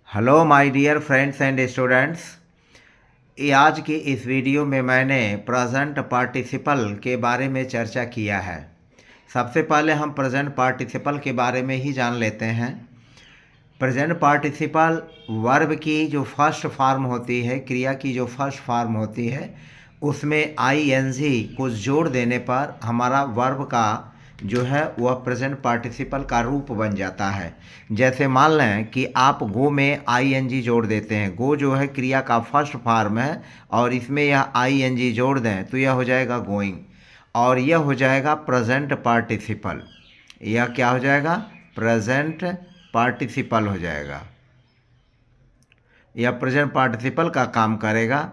Hello my dear friends and students. ये आज की इस वीडियो में मैंने प्रेजेंट पार्टिसिपल के बारे में चर्चा किया है। सबसे पहले हम प्रेजेंट पार्टिसिपल के बारे में ही जान लेते हैं। प्रेजेंट पार्टिसिपल वर्ब की जो फर्स्ट फॉर्म होती है, क्रिया की जो फर्स्ट फॉर्म होती है, उसमें आईएनजी कुछ जोड़ देने पर हमारा वर्ब का जो है वह प्रेजेंट पार्टिसिपल का रूप बन जाता है। जैसे मान लें कि आप गो में आईएनजी जोड़ देते हैं। गो जो है क्रिया का फर्स्ट फॉर्म है और इसमें यह आईएनजी जोड़ दें तो यह हो जाएगा गोइंग और यह हो जाएगा प्रेजेंट पार्टिसिपल। यह क्या हो जाएगा? प्रेजेंट पार्टिसिपल हो जाएगा। यह प्रेजेंट पार्टिसिपल का काम करेगा।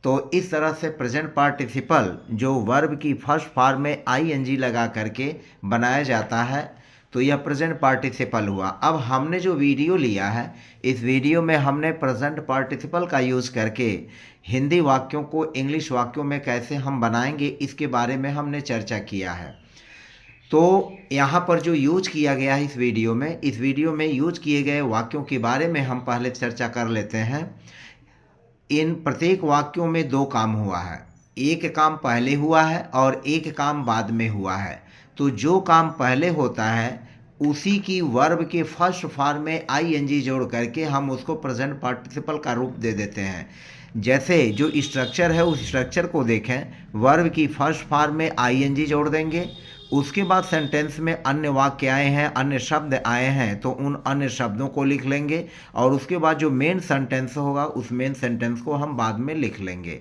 तो इस तरह से प्रेजेंट पार्टिसिपल जो वर्ब की फर्स्ट फॉर्म में आईएनजी लगा करके बनाया जाता है, तो यह प्रेजेंट पार्टिसिपल हुआ। अब हमने जो वीडियो लिया है, इस वीडियो में हमने प्रेजेंट पार्टिसिपल का यूज़ करके हिंदी वाक्यों को इंग्लिश वाक्यों में कैसे हम बनाएंगे, इसके बारे में हमने चर्चा किया है। तो यहाँ पर जो यूज किया गया है इस वीडियो में यूज किए गए वाक्यों के बारे में हम पहले चर्चा कर लेते हैं। इन प्रत्येक वाक्यों में दो काम हुआ है। एक काम पहले हुआ है और एक काम बाद में हुआ है। तो जो काम पहले होता है उसी की वर्ब के फर्स्ट फॉर्म में आईएनजी जोड़ करके हम उसको प्रेजेंट पार्टिसिपल का रूप दे देते हैं। जैसे जो स्ट्रक्चर है उस स्ट्रक्चर को देखें। वर्ब की फर्स्ट फॉर्म में आईएनजी जोड़ देंगे, उसके बाद सेंटेंस में अन्य वाक्य आए हैं, अन्य शब्द आए हैं, तो उन अन्य शब्दों को लिख लेंगे और उसके बाद जो मेन सेंटेंस होगा उस मेन सेंटेंस को हम बाद में लिख लेंगे।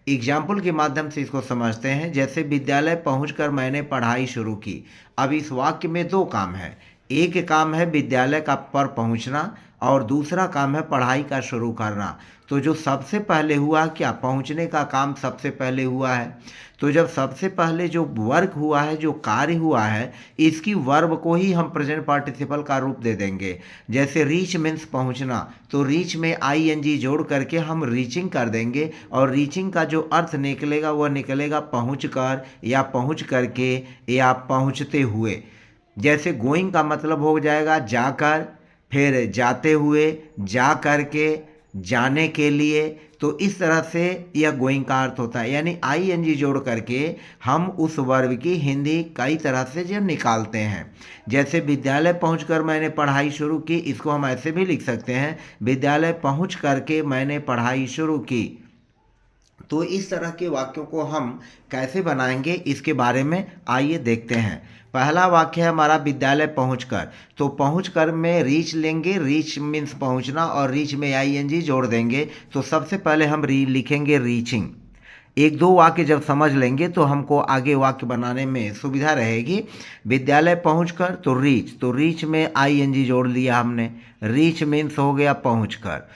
एग्जाम्पल के माध्यम से इसको समझते हैं। जैसे विद्यालय पहुंचकर मैंने पढ़ाई शुरू की। अब इस वाक्य में दो काम है। एक काम है विद्यालय का पर पहुंचना और दूसरा काम है पढ़ाई का शुरू करना। तो जो सबसे पहले हुआ क्या? पहुंचने का काम सबसे पहले हुआ है। तो जब सबसे पहले जो वर्क हुआ है, जो कार्य हुआ है, इसकी वर्ब को ही हम प्रेजेंट पार्टिसिपल का रूप दे देंगे। जैसे रीच मीन्स पहुंचना, तो रीच में आईएनजी जोड़ करके हम रीचिंग कर देंगे और रीचिंग का जो अर्थ निकलेगा वह निकलेगा पहुंच कर या पहुंच करके या पहुंचते हुए। जैसे गोइंग का मतलब हो जाएगा जाकर, फिर जाते हुए, जा करके, जाने के लिए। तो इस तरह से यह गोइंग का अर्थ होता है। यानी आईएनजी जोड़ करके हम उस वर्ब की हिंदी कई तरह से जो निकालते हैं। जैसे विद्यालय पहुंचकर मैंने पढ़ाई शुरू की, इसको हम ऐसे भी लिख सकते हैं, विद्यालय पहुंच करके मैंने पढ़ाई शुरू की। तो इस तरह के वाक्यों को हम कैसे बनाएंगे इसके बारे में आइए देखते हैं। पहला वाक्य है हमारा विद्यालय पहुंचकर। तो पहुंचकर में रीच लेंगे, रीच मीन्स पहुंचना और रीच में आईएनजी जोड़ देंगे। तो सबसे पहले हम लिखेंगे रीचिंग। एक दो वाक्य जब समझ लेंगे तो हमको आगे वाक्य बनाने में सुविधा रहेगी। विद्यालय पहुंचकर तो रीच में आईएनजी जोड़ लिया हमने। रीच मीन्स हो गया पहुंचकर,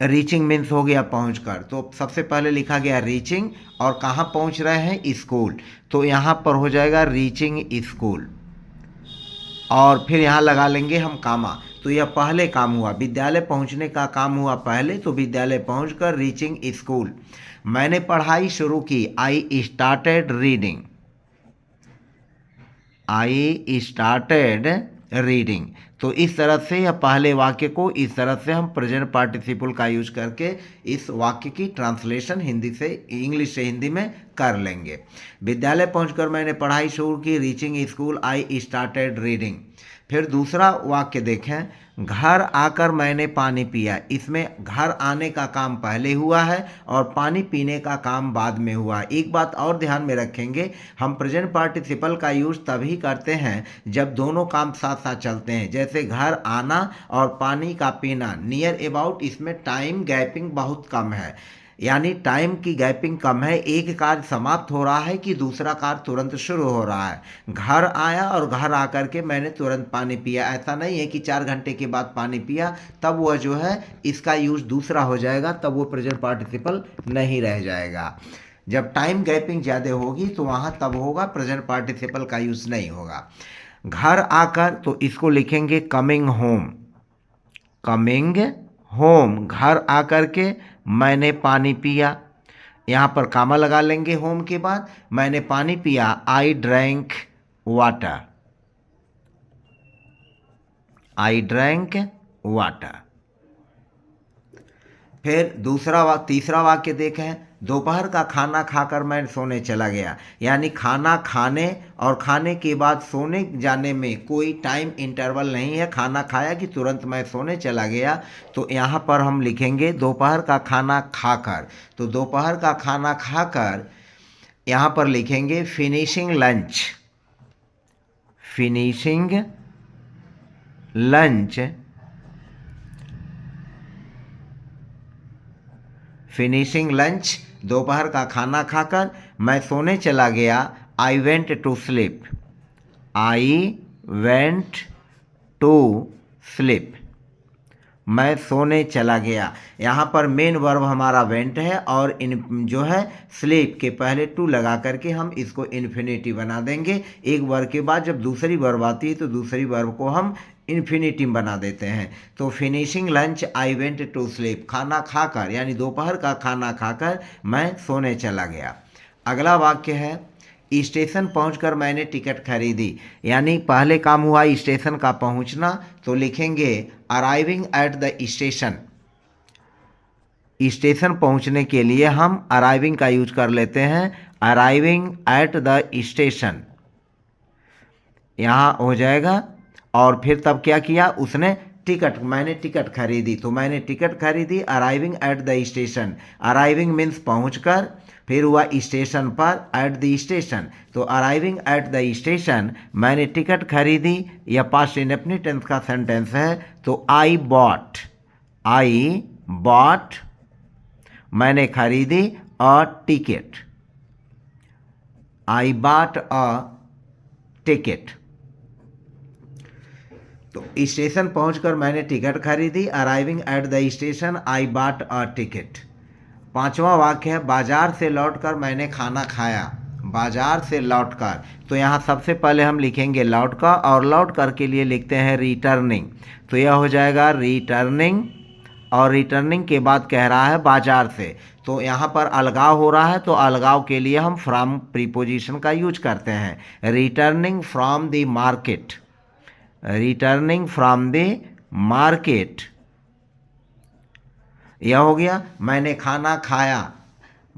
रीचिंग मीन्स हो गया पहुंचकर। तो सबसे पहले लिखा गया रीचिंग और कहाँ पहुंच रहे हैं? स्कूल। तो यहाँ पर हो जाएगा रीचिंग स्कूल और फिर यहाँ लगा लेंगे हम कामा। तो यह पहले काम हुआ, विद्यालय पहुंचने का काम हुआ पहले, तो विद्यालय पहुंचकर रीचिंग स्कूल। मैंने पढ़ाई शुरू की, I started reading. I started reading. तो इस तरह से या पहले वाक्य को इस तरह से हम प्रेजेंट पार्टिसिपल का यूज करके इस वाक्य की ट्रांसलेशन हिंदी से इंग्लिश से हिंदी में कर लेंगे। विद्यालय पहुंचकर मैंने पढ़ाई शुरू की, reaching school I started reading. फिर दूसरा वाक्य देखें, घर आकर मैंने पानी पिया। इसमें घर आने का काम पहले हुआ है और पानी पीने का काम बाद में हुआ। एक बात और ध्यान में रखेंगे, हम प्रेजेंट पार्टिसिपल का यूज़ तभी करते हैं जब दोनों काम साथ साथ चलते हैं। जैसे घर आना और पानी का पीना, नियर अबाउट, इसमें टाइम गैपिंग बहुत कम है। यानी टाइम की गैपिंग कम है। एक कार्य समाप्त हो रहा है कि दूसरा कार्य तुरंत शुरू हो रहा है। घर आया और घर आकर के मैंने तुरंत पानी पिया, ऐसा नहीं है कि 4 घंटे के बाद पानी पिया, तब वह जो है इसका यूज दूसरा हो जाएगा, तब वो प्रेजेंट पार्टिसिपल नहीं रह जाएगा। जब टाइम गैपिंग ज़्यादा होगी तो वहाँ तब होगा, प्रेजेंट पार्टिसिपल का यूज नहीं होगा। घर आकर तो इसको लिखेंगे कमिंग होम। कमिंग होम, घर आकर के मैंने पानी पिया। यहाँ पर कामा लगा लेंगे होम के बाद। मैंने पानी पिया, I drank water. I drank water. फिर तीसरा वाक्य देखें, दोपहर का खाना खाकर मैं सोने चला गया। यानी खाना खाने और खाने के बाद सोने जाने में कोई टाइम इंटरवल नहीं है। खाना खाया कि तुरंत मैं सोने चला गया। तो यहाँ पर हम लिखेंगे दोपहर का खाना खाकर। तो दोपहर का खाना खाकर यहाँ पर लिखेंगे finishing lunch. Finishing lunch, finishing lunch, दोपहर का खाना खाकर मैं सोने चला गया। I went to sleep. I went to sleep, मैं सोने चला गया। यहाँ पर मेन वर्ब हमारा वेंट है और इन जो है स्लीप के पहले टू लगा करके हम इसको इन्फिनिटिव बना देंगे। एक वर्ब के बाद जब दूसरी वर्ब आती है तो दूसरी वर्ब को हम इन्फिनिटिव बना देते हैं। तो finishing lunch I went to sleep, खाना खाकर यानी दोपहर का खाना खाकर मैं सोने चला गया। अगला वाक्य है स्टेशन पहुंचकर मैंने टिकट खरीदी। यानी पहले काम हुआ स्टेशन का पहुंचना, तो लिखेंगे arriving at the station. Station पहुंचने के लिए हम अराइविंग का यूज कर लेते हैं, अराइविंग एट द स्टेशन यहाँ हो जाएगा। और फिर तब क्या किया उसने, मैंने टिकट खरीदी। तो मैंने टिकट खरीदी arriving at the station. Arriving means पहुंचकर, फिर हुआ स्टेशन पर, एट द स्टेशन। तो अराइविंग एट द स्टेशन मैंने टिकट खरीदी। यह पास्ट इंडेफिनिट टेंस का सेंटेंस है। तो आई बॉट, मैंने खरीदी a ticket. I bought a ticket. तो स्टेशन पहुंचकर मैंने टिकट खरीदी, arriving at the station I bought a ticket. पांचवा वाक्य है बाजार से लौटकर मैंने खाना खाया। बाजार से लौटकर, तो यहाँ सबसे पहले हम लिखेंगे लौटकर, और लौटकर के लिए लिखते हैं रिटर्निंग। तो यह हो जाएगा रिटर्निंग, और रिटर्निंग के बाद कह रहा है बाजार से। तो यहाँ पर अलगाव हो रहा है, तो अलगाव के लिए हम फ्रॉम प्रीपोजिशन का यूज करते हैं। Returning from the market, returning from the market, यह हो गया। मैंने खाना खाया,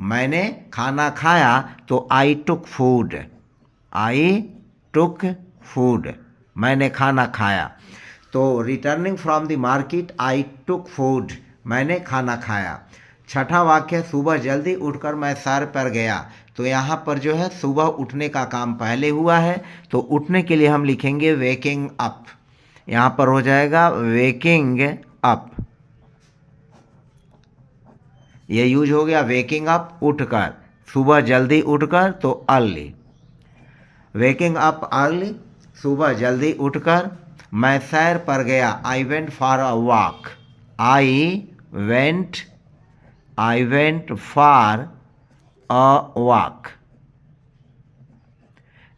मैंने खाना खाया, तो आई टुक फूड, आई टुक फूड, मैंने खाना खाया। तो returning from the market I took food, मैंने खाना खाया। छठा वाक्य सुबह जल्दी उठकर मैं सैर पर गया। तो यहाँ पर जो है सुबह उठने का काम पहले हुआ है, तो उठने के लिए हम लिखेंगे वेकिंग अप। यहाँ पर हो जाएगा वेकिंग अप, ये यूज हो गया वेकिंग अप, उठकर, सुबह जल्दी उठकर, तो अर्ली। वेकिंग अप अर्ली, सुबह जल्दी उठकर, मैं सैर पर गया, I went for a walk, I went for a walk.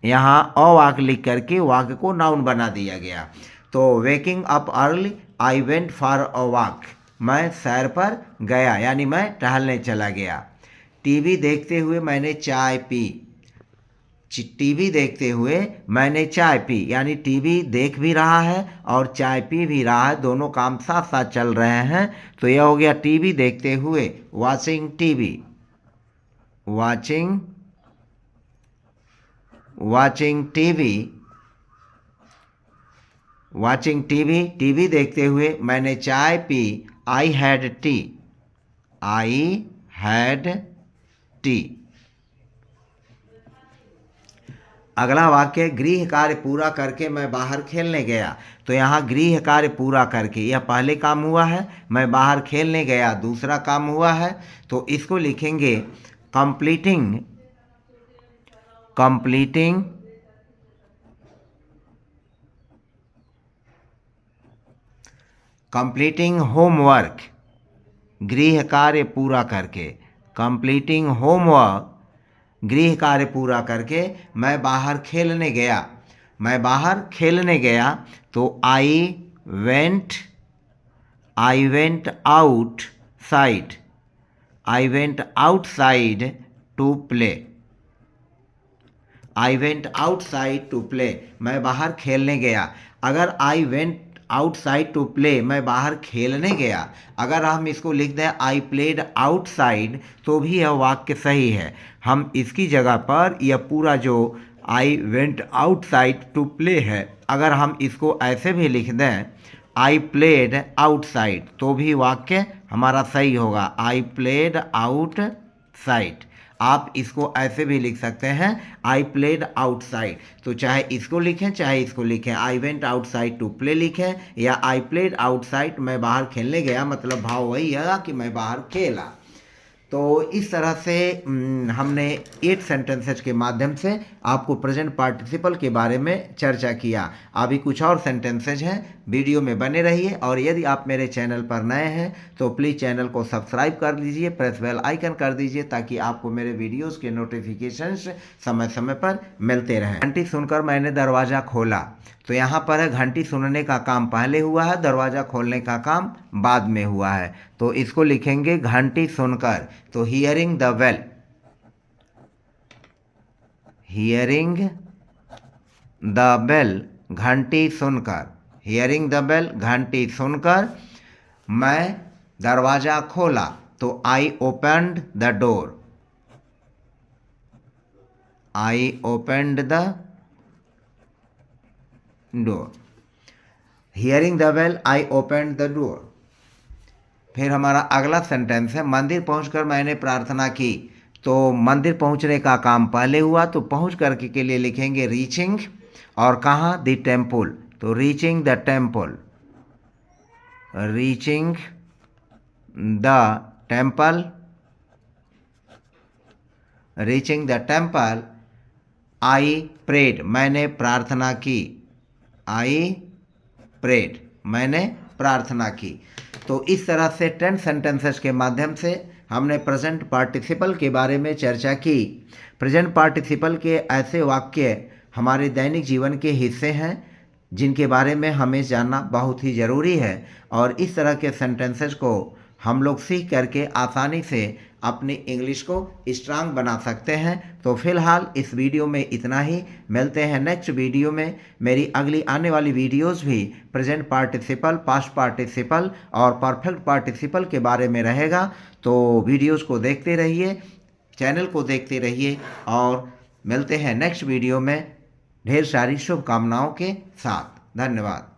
यहाँ अ वॉक लिख करके वाक्य को नाउन बना दिया गया। तो waking up early, I went for a walk, मैं सैर पर गया यानी मैं टहलने चला गया। टीवी देखते हुए मैंने चाय पी। टीवी देखते हुए मैंने चाय पी, यानी टीवी देख भी रहा है और चाय पी भी रहा है, दोनों काम साथ साथ चल रहे हैं। तो यह हो गया टीवी देखते हुए, watching TV, watching TV, TV देखते हुए मैंने चाय पी, आई हैड टी। अगला वाक्य गृह कार्य पूरा करके मैं बाहर खेलने गया। तो यहाँ गृह कार्य पूरा करके, यह पहले काम हुआ है, मैं बाहर खेलने गया दूसरा काम हुआ है। तो इसको लिखेंगे कंप्लीटिंग होमवर्क, गृह कार्य पूरा करके, कंप्लीटिंग होमवर्क, गृह कार्य पूरा करके मैं बाहर खेलने गया। तो I went outside to play, I went outside to play, मैं बाहर खेलने गया। अगर I went outside to play, मैं बाहर खेलने गया। अगर हम इसको लिख दें आई प्लेड आउटसाइड तो भी यह वाक्य सही है। हम इसकी जगह पर यह पूरा जो I went outside to play है, अगर हम इसको ऐसे भी लिख दें आई प्लेड आउटसाइड तो भी वाक्य हमारा सही होगा, आई प्लेड आउटसाइड। आप इसको ऐसे भी लिख सकते हैं आई प्लेड आउटसाइड। तो चाहे इसको लिखें चाहे इसको लिखें, I went outside to play लिखें या आई प्लेड आउटसाइड मैं बाहर खेलने गया, मतलब भाव वही है कि मैं बाहर खेला। तो इस तरह से हमने 8 सेंटेंसेज के माध्यम से आपको प्रेजेंट पार्टिसिपल के बारे में चर्चा किया। अभी कुछ और सेंटेंसेज हैं, वीडियो में बने रहिए। और यदि आप मेरे चैनल पर नए हैं तो प्लीज़ चैनल को सब्सक्राइब कर लीजिए, प्रेस बेल आइकन कर दीजिए ताकि आपको मेरे वीडियोज़ के नोटिफिकेशंस समय समय पर मिलते रहें। घंटी सुनकर मैंने दरवाज़ा खोला, तो यहाँ पर है घंटी सुनने का काम पहले हुआ है, दरवाज़ा खोलने का काम बाद में हुआ है। तो इसको लिखेंगे घंटी सुनकर, तो hearing the bell, hearing the bell घंटी सुनकर, हियरिंग द बेल घंटी सुनकर मैं दरवाज़ा खोला, तो I opened the door, I opened the door, hearing the bell I opened the door. फिर हमारा अगला सेंटेंस है मंदिर पहुंचकर मैंने प्रार्थना की, तो मंदिर पहुंचने का काम पहले हुआ, तो पहुंच करके के लिए लिखेंगे रीचिंग, और कहाँ द टेम्पल, तो reaching the temple, reaching the temple, reaching the temple I prayed, मैंने प्रार्थना की, आई प्रेड मैंने प्रार्थना की। तो इस तरह से 10 सेंटेंसेस के माध्यम से हमने प्रेजेंट पार्टिसिपल के बारे में चर्चा की। प्रेजेंट पार्टिसिपल के ऐसे वाक्य हमारे दैनिक जीवन के हिस्से हैं जिनके बारे में हमें जानना बहुत ही ज़रूरी है, और इस तरह के सेंटेंसेस को हम लोग सीख करके आसानी से अपनी इंग्लिश को स्ट्रांग बना सकते हैं। तो फिलहाल इस वीडियो में इतना ही, मिलते हैं नेक्स्ट वीडियो में। मेरी अगली आने वाली वीडियोस भी प्रेजेंट पार्टिसिपल, पास्ट पार्टिसिपल और परफेक्ट पार्टिसिपल के बारे में रहेगा। तो वीडियोस को देखते रहिए, चैनल को देखते रहिए, और मिलते हैं नेक्स्ट वीडियो में ढेर सारी शुभकामनाओं के साथ। धन्यवाद।